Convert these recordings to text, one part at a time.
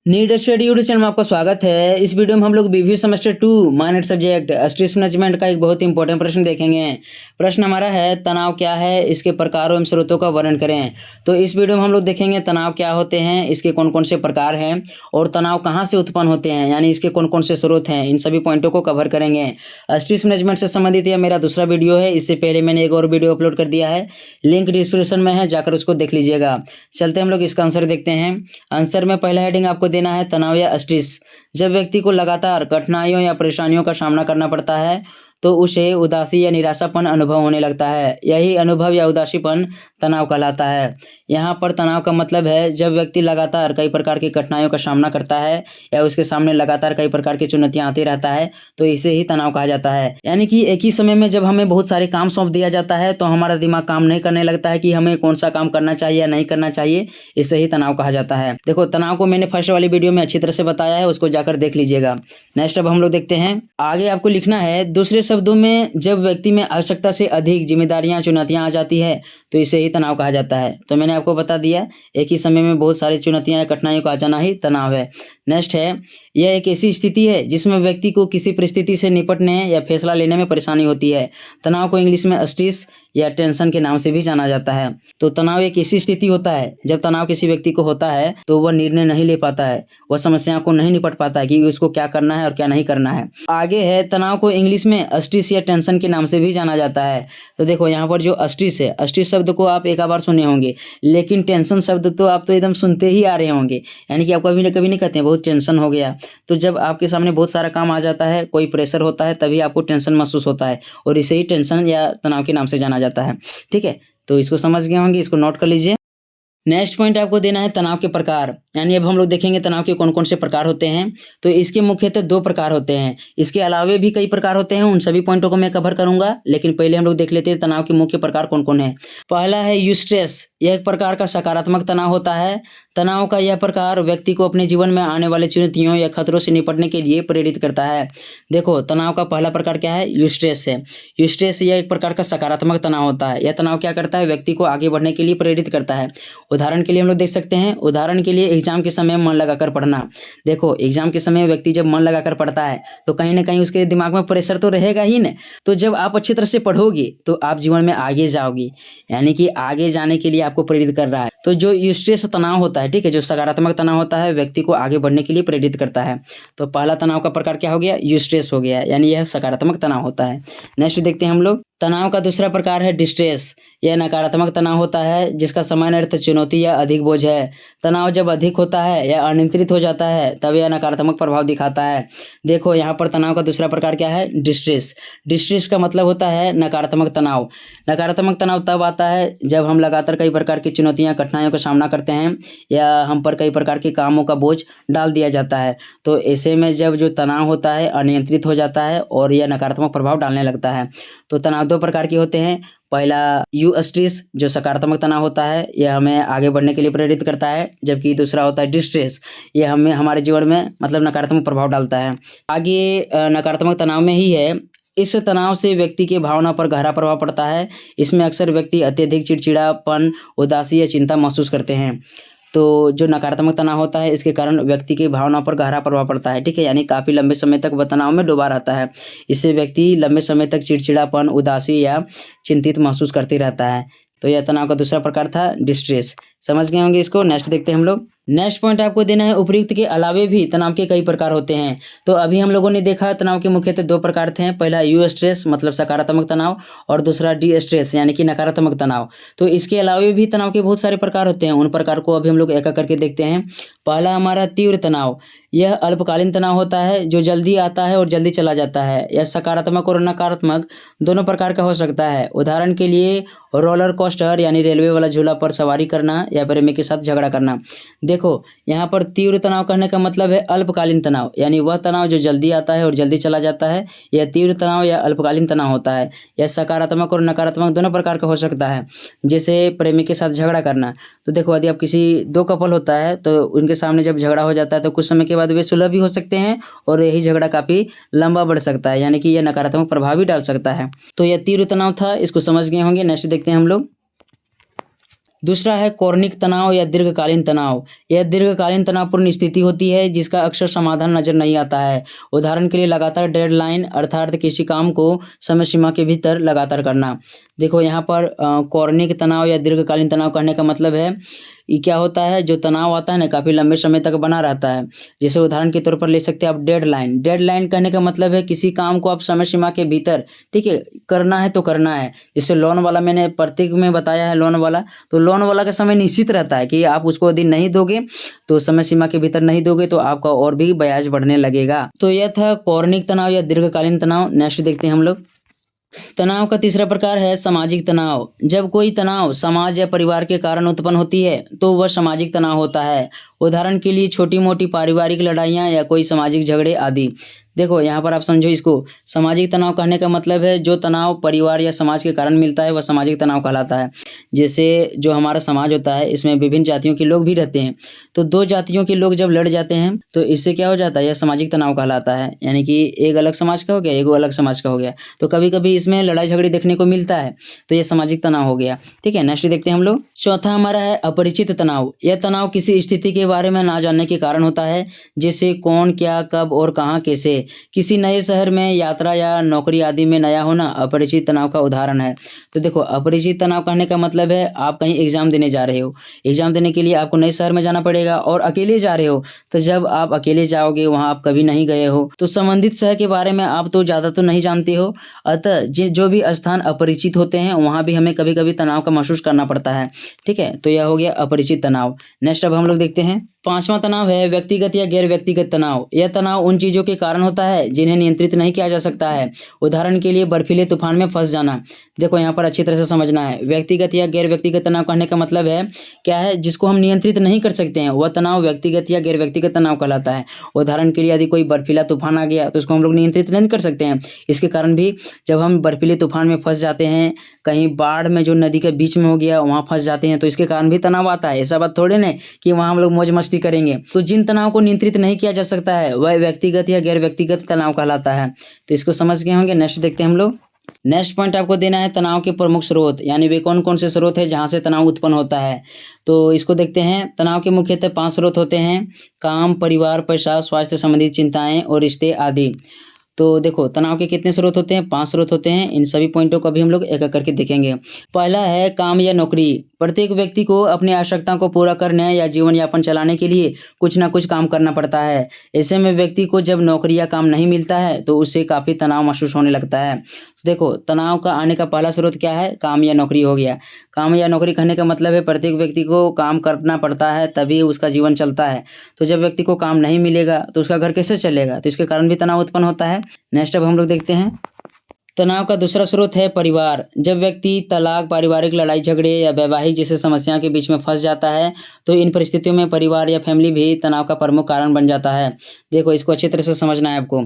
NEET study YouTube channel में आपका स्वागत है। इस वीडियो में हम लोग बीवी semester 2 minor subject stress management का एक बहुत ही इंपॉर्टेंट प्रश्न देखेंगे। प्रश्न हमारा है, तनाव क्या है, इसके प्रकारों एवं स्रोतों का वर्णन करें। तो इस वीडियो में हम लोग देखेंगे तनाव क्या होते हैं, इसके कौन कौन से प्रकार हैं और तनाव कहाँ से उत्पन्न होते हैं, यानी इसके कौन कौन से स्रोत हैं। इन सभी पॉइंटों को कवर करेंगे। स्ट्रेस मैनेजमेंट से संबंधित यह मेरा दूसरा वीडियो है। इससे पहले मैंने एक और वीडियो अपलोड कर दिया है, लिंक डिस्क्रिप्शन में है, जाकर उसको देख लीजिएगा। चलते हम लोग इसका आंसर देखते हैं। आंसर में पहला हेडिंग आपको देना है तनाव या स्ट्रेस। जब व्यक्ति को लगातार कठिनाइयों या परेशानियों का सामना करना पड़ता है तो उसे उदासी या निराशापन अनुभव होने लगता है। यही अनुभव या उदासीपन तनाव कहलाता है। यहाँ पर तनाव का मतलब है जब व्यक्ति लगातार कई प्रकार की कठिनाइयों का सामना करता है या उसके सामने लगातार कई प्रकार की चुनौतियां आती रहता है तो इसे ही तनाव कहा जाता है। यानी कि एक ही समय में जब हमें बहुत सारे काम सौंप दिया जाता है तो हमारा दिमाग काम नहीं करने लगता है कि हमें कौन सा काम करना चाहिए या नहीं करना चाहिए। इसे ही तनाव कहा जाता है। देखो, तनाव को मैंने फर्स्ट वाली वीडियो में अच्छी तरह से बताया है, उसको जाकर देख लीजिएगा। नेक्स्ट अब हम लोग देखते हैं। आगे आपको लिखना है, दूसरे शब्दों में जब व्यक्ति में आवश्यकता से अधिक जिम्मेदारियां चुनौतियां आ जाती है तो इसे ही तनाव कहा जाता है। तो मैंने आपको बता दिया, एक ही समय में बहुत सारी चुनौतियां या कठिनाइयों का आ जाना ही तनाव है। नेक्स्ट है, यह एक ऐसी स्थिति है जिसमें व्यक्ति को किसी परिस्थिति से निपटने या फैसला लेने में परेशानी होती है। तनाव को इंग्लिश में स्ट्रेस या टेंशन के नाम से भी जाना जाता है। तो तनाव एक ऐसी स्थिति होता है जब तनाव किसी व्यक्ति को होता है तो वह निर्णय नहीं ले पाता है, वह समस्या को नहीं निपट पाता है कि उसको क्या करना है और क्या नहीं करना है। आगे है, तनाव को इंग्लिश में स्ट्रेस या टेंशन के नाम से भी जाना जाता है। तो देखो, यहाँ पर जो स्ट्रेस है, स्ट्रेस शब्द को आप एक बार सुने होंगे, लेकिन टेंशन शब्द तो आप तो एकदम सुनते ही आ रहे होंगे। यानी कि आप कभी ना कभी नहीं कहते हैं बहुत टेंशन हो गया। तो जब आपके सामने बहुत सारा काम आ जाता है, कोई प्रेशर होता है, तभी आपको टेंशन महसूस होता है और इसे ही टेंशन या तनाव के नाम से जाना जाता है। ठीक है, तो इसको समझ गए होंगे, इसको नोट कर लीजिए। नेक्स्ट पॉइंट आपको देना है तनाव के प्रकार। यानी अब हम लोग देखेंगे तनाव के कौन कौन से प्रकार होते हैं। तो इसके मुख्यतः 2 प्रकार होते हैं, इसके अलावे भी कई प्रकार होते हैं। उन सभी पॉइंटों को मैं कवर करूंगा, लेकिन पहले हम लोग देख लेते हैं तनाव के मुख्य प्रकार कौन कौन है। पहला है यूस्ट्रेस। यह एक प्रकार का सकारात्मक तनाव होता है। तनाव का यह प्रकार व्यक्ति को अपने जीवन में आने वाले चुनौतियों या खतरों से निपटने के लिए प्रेरित करता है। देखो, तनाव का पहला प्रकार क्या है, यूस्ट्रेस है। यूस्ट्रेस यह एक प्रकार का सकारात्मक तनाव होता है। यह तनाव क्या करता है, व्यक्ति को आगे बढ़ने के लिए प्रेरित करता है। उदाहरण के लिए हम लोग देख सकते हैं, उदाहरण के लिए एग्जाम के समय मन लगाकर पढ़ना। देखो, एग्जाम के समय व्यक्ति जब मन लगाकर पढ़ता है तो कहीं ना कहीं उसके दिमाग में प्रेशर तो रहेगा ही ना। तो जब आप अच्छी तरह से पढ़ोगे तो आप जीवन में आगे जाओगे, यानी कि आगे जाने के लिए आपको प्रेरित कर रहा है। तो जो यूस्ट्रेस तनाव होता है, ठीक है, जो सकारात्मक तनाव होता है, व्यक्ति को आगे बढ़ने के लिए प्रेरित करता है। तो पहला तनाव का प्रकार क्या हो गया, यूस्ट्रेस हो गया, यानी यह सकारात्मक तनाव होता है। नेक्स्ट देखते हैं हम लोग, तनाव का दूसरा प्रकार है डिस्ट्रेस। यह नकारात्मक तनाव होता है जिसका सामान्य अर्थ चुनौती या अधिक बोझ है। तनाव जब अधिक होता है या अनियंत्रित हो जाता है तब यह नकारात्मक प्रभाव दिखाता है। देखो, यहाँ पर तनाव का दूसरा प्रकार क्या है, डिस्ट्रेस। डिस्ट्रेस का मतलब होता है नकारात्मक तनाव। नकारात्मक तनाव तब आता है जब हम लगातार कई प्रकार की चुनौतियां कठिनाइयों का सामना करते हैं या हम पर कई प्रकार के कामों का बोझ डाल दिया जाता है। तो ऐसे में जब जो तनाव होता है अनियंत्रित हो जाता है और यह नकारात्मक प्रभाव डालने लगता है। तो तनाव 2 प्रकार के होते हैं। पहला यू स्ट्रेस, जो सकारात्मक तनाव होता है, यह हमें आगे बढ़ने के लिए प्रेरित करता है, जबकि दूसरा होता है डिस्ट्रेस, यह हमें हमारे जीवन में मतलब नकारात्मक प्रभाव डालता है। आगे नकारात्मक तनाव में ही है, इस तनाव से व्यक्ति की भावना पर गहरा प्रभाव पड़ता है। इसमें अक्सर व्यक्ति अत्यधिक चिड़चिड़ापन, उदासी या चिंता महसूस करते हैं। तो जो नकारात्मक तनाव होता है इसके कारण व्यक्ति की भावना पर गहरा प्रभाव पड़ता है। ठीक है, यानी काफ़ी लंबे समय तक वह तनाव में डूबा रहता है। इससे व्यक्ति लंबे समय तक चिड़चिड़ापन, उदासी या चिंतित महसूस करते रहता है। तो यह तनाव का दूसरा प्रकार था डिस्ट्रेस। समझ गए होंगे इसको। नेक्स्ट देखते हैं हम लोग। नेक्स्ट पॉइंट आपको देना है, उपयुक्त के अलावे भी तनाव के कई प्रकार होते हैं। तो अभी हम लोगों ने देखा तनाव के मुख्यतः 2 प्रकार थे। पहला यू स्ट्रेस मतलब सकारात्मक तनाव और दूसरा डी स्ट्रेस यानी कि नकारात्मक तनाव। तो इसके अलावे भी तनाव के बहुत सारे प्रकार होते हैं। उन प्रकार को अभी हम लोग एक एक करके देखते हैं। पहला हमारा तीव्र तनाव। यह अल्पकालीन तनाव होता है जो जल्दी आता है और जल्दी चला जाता है। यह सकारात्मक और नकारात्मक दोनों प्रकार का हो सकता है। उदाहरण के लिए रोलर कोस्टर यानी रेलवे वाला झूला पर सवारी करना या प्रेमी के साथ झगड़ा करना। देखो, यहाँ पर तीव्र तनाव कहने का मतलब है अल्पकालीन तनाव, यानी वह तनाव जो जल्दी आता है और जल्दी चला जाता है। यह तीव्र तनाव या अल्पकालीन तनाव होता है। यह सकारात्मक और नकारात्मक दोनों प्रकार का हो सकता है। जैसे प्रेमी के साथ झगड़ा करना, तो देखो, यदि आप किसी 2 कपल होता है तो उनके सामने जब झगड़ा हो जाता है तो कुछ समय के बाद वे सुलह भी हो सकते हैं और यही झगड़ा काफ़ी लंबा बढ़ सकता है, यानी कि यह नकारात्मक प्रभाव भी डाल सकता है। तो यह तीव्र तनाव था, इसको समझ गए होंगे। नेक्स्ट देखते हैं हम लोग। दूसरा है कॉर्निक तनाव या दीर्घकालीन तनाव। यह दीर्घकालीन तनावपूर्ण स्थिति होती है जिसका अक्सर समाधान नजर नहीं आता है। उदाहरण के लिए लगातार डेडलाइन अर्थात किसी काम को समय सीमा के भीतर लगातार करना। देखो यहाँ पर कॉर्निक तनाव या दीर्घकालीन तनाव कहने का मतलब है ये क्या होता है, जो तनाव आता है ना काफ़ी लंबे समय तक बना रहता है। जैसे उदाहरण के तौर पर ले सकते हैं आप डेडलाइन। डेडलाइन कहने का मतलब है किसी काम को आप समय सीमा के भीतर, ठीक है, करना है तो करना है। जैसे लोन वाला मैंने प्रतीक में बताया है लोन वाला, तो लोन वाला का समय निश्चित रहता है कि आप उसको यदि नहीं दोगे तो समय सीमा के भीतर नहीं दोगे तो आपका और भी ब्याज बढ़ने लगेगा। तो यह था कॉर्निक तनाव या दीर्घकालीन तनाव। नेक्स्ट देखते हैं हम लोग। तनाव का तीसरा प्रकार है सामाजिक तनाव। जब कोई तनाव समाज या परिवार के कारण उत्पन्न होती है तो वह सामाजिक तनाव होता है। उदाहरण के लिए छोटी मोटी पारिवारिक लड़ाइयाँ या कोई सामाजिक झगड़े आदि। देखो यहाँ पर आप समझो इसको। सामाजिक तनाव कहने का मतलब है जो तनाव परिवार या समाज के कारण मिलता है वह सामाजिक तनाव कहलाता है। जैसे जो हमारा समाज होता है इसमें विभिन्न जातियों के लोग भी रहते हैं, तो दो जातियों के लोग जब लड़ जाते हैं तो इससे क्या हो जाता है, यह सामाजिक तनाव कहलाता है। यानी कि एक अलग समाज का हो गया, एक अलग समाज का हो गया, तो कभी कभी इसमें लड़ाई झगड़े देखने को मिलता है, तो यह सामाजिक तनाव हो गया। ठीक है, नेक्स्ट देखते हैं हम लोग। चौथा हमारा है अपरिचित तनाव। यह तनाव किसी स्थिति के बारे में ना जानने के कारण होता है, जैसे कौन क्या कब और कहाँ कैसे। किसी नए शहर में यात्रा या नौकरी आदि में नया होना अपरिचित तनाव का उदाहरण है। तो देखो अपरिचित तनाव कहने का मतलब है आप कहीं एग्जाम देने जा रहे हो, एग्जाम देने के लिए आपको नए शहर में जाना पड़ेगा और अकेले जा रहे हो, तो जब आप अकेले जाओगे वहाँ आप कभी नहीं गए हो तो संबंधित शहर के बारे में आप तो ज़्यादा तो नहीं जानते हो, अतः जो भी स्थान अपरिचित होते हैं वहाँ भी हमें कभी कभी तनाव का महसूस करना पड़ता है। ठीक है, तो यह हो गया अपरिचित तनाव। नेक्स्ट अब हम लोग देखते हैं पांचवा तनाव है व्यक्तिगत या गैर व्यक्तिगत तनाव। यह तनाव उन चीज़ों के कारण होता है जिन्हें नियंत्रित नहीं किया जा सकता है। उदाहरण के लिए बर्फीले तूफान में फंस जाना। देखो यहाँ पर अच्छी तरह से समझना है। व्यक्तिगत या गैर व्यक्तिगत तनाव कहने का मतलब है क्या है, जिसको हम नियंत्रित नहीं कर सकते हैं वह तनाव व्यक्तिगत या गैर व्यक्तिगत तनाव कहलाता है। उदाहरण के लिए यदि कोई बर्फीला तूफान आ गया तो उसको हम लोग नियंत्रित नहीं कर सकते हैं। इसके कारण भी जब हम बर्फीले तूफान में फंस जाते हैं, कहीं बाढ़ में जो नदी के बीच में हो गया वहाँ फंस जाते हैं, तो इसके कारण भी तनाव आता है। ऐसा बात थोड़े ना कि वहाँ हम लोग मौज मस्ती करेंगे। तो जिन तनाव को नियंत्रित नहीं किया जा सकता है वह व्यक्तिगत या गैर व्यक्तिगत तनाव कहलाता है। तो इसको समझ गए होंगे। नेक्स्ट देखते हैं हम लोग। नेक्स्ट पॉइंट आपको देना है तनाव के प्रमुख स्रोत, यानी वे कौन कौन से स्रोत है जहाँ से तनाव उत्पन्न होता है। तो इसको देखते हैं। तनाव के मुख्यतः 5 स्रोत होते हैं: काम, परिवार, पैसा, स्वास्थ्य संबंधी चिंताएं और रिश्ते आदि। तो देखो तनाव के कितने स्रोत होते हैं, 5 स्रोत होते हैं। इन सभी पॉइंटों को अभी हम लोग एक एक करके देखेंगे। पहला है काम या नौकरी। प्रत्येक व्यक्ति को अपनी आवश्यकताओं को पूरा करने या जीवन यापन चलाने के लिए कुछ ना कुछ काम करना पड़ता है। ऐसे में व्यक्ति को जब नौकरी या काम नहीं मिलता है तो उसे काफ़ी तनाव महसूस होने लगता है। देखो तनाव का आने का पहला स्रोत क्या है, काम या नौकरी हो गया। काम या नौकरी कहने का मतलब है प्रत्येक व्यक्ति को काम करना पड़ता है तभी उसका जीवन चलता है। तो जब व्यक्ति को काम नहीं मिलेगा तो उसका घर कैसे चलेगा, तो इसके कारण भी तनाव उत्पन्न होता है। नेक्स्ट अब हम लोग देखते हैं। तनाव का दूसरा स्रोत है परिवार। जब व्यक्ति तलाक, पारिवारिक लड़ाई झगड़े या वैवाहिक जैसे समस्याओं के बीच में फंस जाता है तो इन परिस्थितियों में परिवार या फैमिली भी तनाव का प्रमुख कारण बन जाता है। देखो इसको अच्छी तरह से समझना है आपको।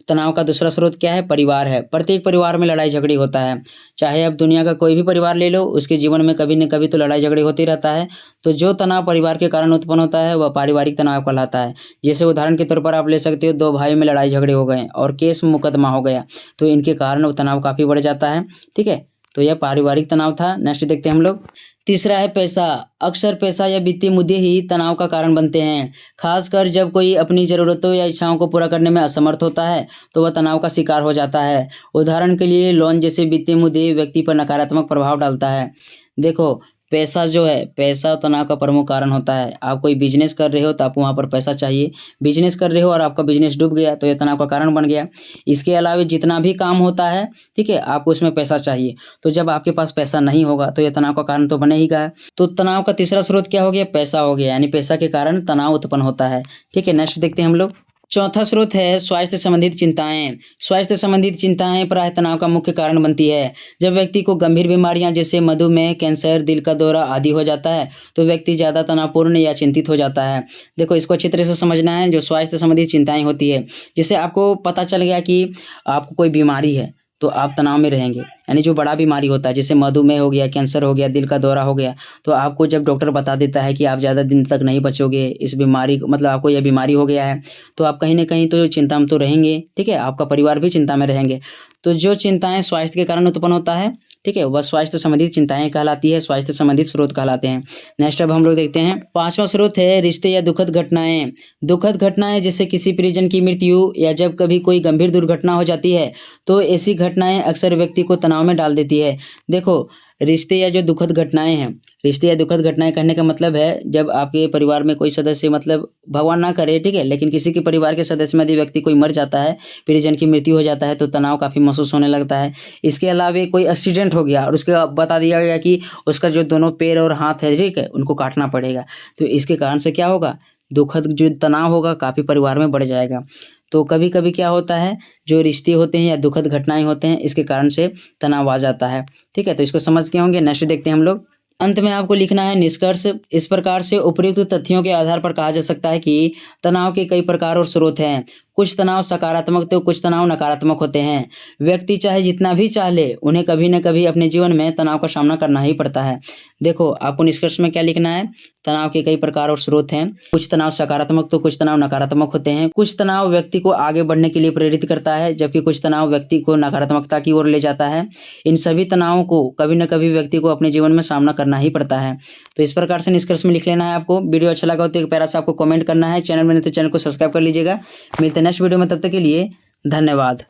तनाव का दूसरा स्रोत क्या है, परिवार है। प्रत्येक परिवार में लड़ाई झगड़े होता है, चाहे आप दुनिया का कोई भी परिवार ले लो, उसके जीवन में कभी न कभी तो लड़ाई झगड़े होते रहता है। तो जो तनाव परिवार के कारण उत्पन्न होता है वह पारिवारिक तनाव कहलाता है। जैसे उदाहरण के तौर पर आप ले सकते हो, 2 भाई में लड़ाई झगड़े हो गए और केस मुकदमा हो गया, तो इनके कारण तनाव काफ़ी बढ़ जाता है। ठीक है, तो यह पारिवारिक तनाव था। नेक्स्ट देखते हैं हम लोग। तीसरा है पैसा। अक्सर पैसा या वित्तीय मुद्दे ही तनाव का कारण बनते हैं। खासकर जब कोई अपनी ज़रूरतों या इच्छाओं को पूरा करने में असमर्थ होता है तो वह तनाव का शिकार हो जाता है। उदाहरण के लिए लोन जैसे वित्तीय मुद्दे व्यक्ति पर नकारात्मक प्रभाव डालता है। देखो पैसा जो है, पैसा तनाव का प्रमुख कारण होता है। आप कोई बिजनेस कर रहे हो तो आपको वहाँ पर पैसा चाहिए। बिजनेस कर रहे हो और आपका बिजनेस डूब गया तो यह तनाव का कारण बन गया। इसके अलावा जितना भी काम होता है, ठीक है, आपको उसमें पैसा चाहिए। तो जब आपके पास पैसा नहीं होगा तो यह तनाव का कारण तो बने ही गया। तो तनाव का तीसरा स्रोत क्या हो गया, पैसा हो गया, यानी पैसा के कारण तनाव उत्पन्न होता है। ठीक है, नेक्स्ट देखते हैं हम लोग। चौथा स्रोत है स्वास्थ्य संबंधित चिंताएं। स्वास्थ्य संबंधित चिंताएं प्रायः तनाव का मुख्य कारण बनती है। जब व्यक्ति को गंभीर बीमारियां जैसे मधुमेह, कैंसर, दिल का दौरा आदि हो जाता है तो व्यक्ति ज़्यादा तनावपूर्ण या चिंतित हो जाता है। देखो इसको अच्छी तरह से समझना है। जो स्वास्थ्य संबंधित चिंताएं होती है, जैसे आपको पता चल गया कि आपको कोई बीमारी है तो आप तनाव में रहेंगे। यानी जो बड़ा बीमारी होता है जैसे मधुमेह हो गया, कैंसर हो गया, दिल का दौरा हो गया, तो आपको जब डॉक्टर बता देता है कि आप ज़्यादा दिन तक नहीं बचोगे इस बीमारी, मतलब आपको यह बीमारी हो गया है, तो आप कहीं ना कहीं तो चिंता में तो रहेंगे। ठीक है, आपका परिवार भी चिंता में रहेंगे। तो जो चिंताएं स्वास्थ्य के कारण उत्पन्न होता है ठीक है, वह स्वास्थ्य संबंधित चिंताएं कहलाती है, स्वास्थ्य संबंधित स्रोत कहलाते हैं। नेक्स्ट अब हम लोग देखते हैं 5वां स्रोत है रिश्ते या दुखद घटनाएं। दुखद घटनाएं जैसे किसी परिजन की मृत्यु या जब कभी कोई गंभीर दुर्घटना हो जाती है तो ऐसी घटनाएं अक्सर व्यक्ति को तनाव में डाल देती है। देखो, रिश्ते या जो दुखद घटनाएं हैं, रिश्ते या दुखद घटनाएं कहने का मतलब है जब आपके परिवार में कोई सदस्य मतलब भगवान ना करे, ठीक है, लेकिन किसी के परिवार के सदस्य में यदि व्यक्ति कोई मर जाता है, परिजन की मृत्यु हो जाता है तो तनाव काफ़ी महसूस होने लगता है। इसके अलावा कोई एक्सीडेंट हो गया और उसके बाद बता दिया गया कि उसका जो दोनों पैर और हाथ है, ठीक है, उनको काटना पड़ेगा, तो इसके कारण से क्या होगा, दुखद जो तनाव होगा काफ़ी परिवार में बढ़ जाएगा। तो कभी कभी क्या होता है, जो रिश्ते होते हैं या दुखद घटनाएं होते हैं इसके कारण से तनाव आ जाता है। ठीक है, तो इसको समझ के होंगे। नेक्स्ट देखते हैं हम लोग। अंत में आपको लिखना है निष्कर्ष। इस प्रकार से उपयुक्त तथ्यों के आधार पर कहा जा सकता है कि तनाव के कई प्रकार और स्रोत हैं। कुछ तनाव सकारात्मक तो कुछ तनाव नकारात्मक होते हैं। व्यक्ति चाहे जितना भी चाह ले, उन्हें कभी न कभी अपने जीवन में तनाव का सामना करना ही पड़ता है। देखो, आपको निष्कर्ष में क्या लिखना है, तनाव के कई प्रकार और स्रोत हैं। कुछ तनाव सकारात्मक तो कुछ तनाव नकारात्मक होते हैं। कुछ तनाव व्यक्ति को आगे बढ़ने के लिए प्रेरित करता है, जबकि कुछ तनाव व्यक्ति को नकारात्मकता की ओर ले जाता है। इन सभी तनावों को कभी न कभी व्यक्ति को अपने जीवन में सामना करना ही पड़ता है। तो इस प्रकार से निष्कर्ष में लिख लेना है आपको। वीडियो अच्छा लगा हो तो एक प्यारा सा आपको कमेंट करना है। चैनल में नहीं तो चैनल को सब्सक्राइब कर लीजिएगा। मिलते हैं नेक्स्ट वीडियो में, तब तक के लिए धन्यवाद।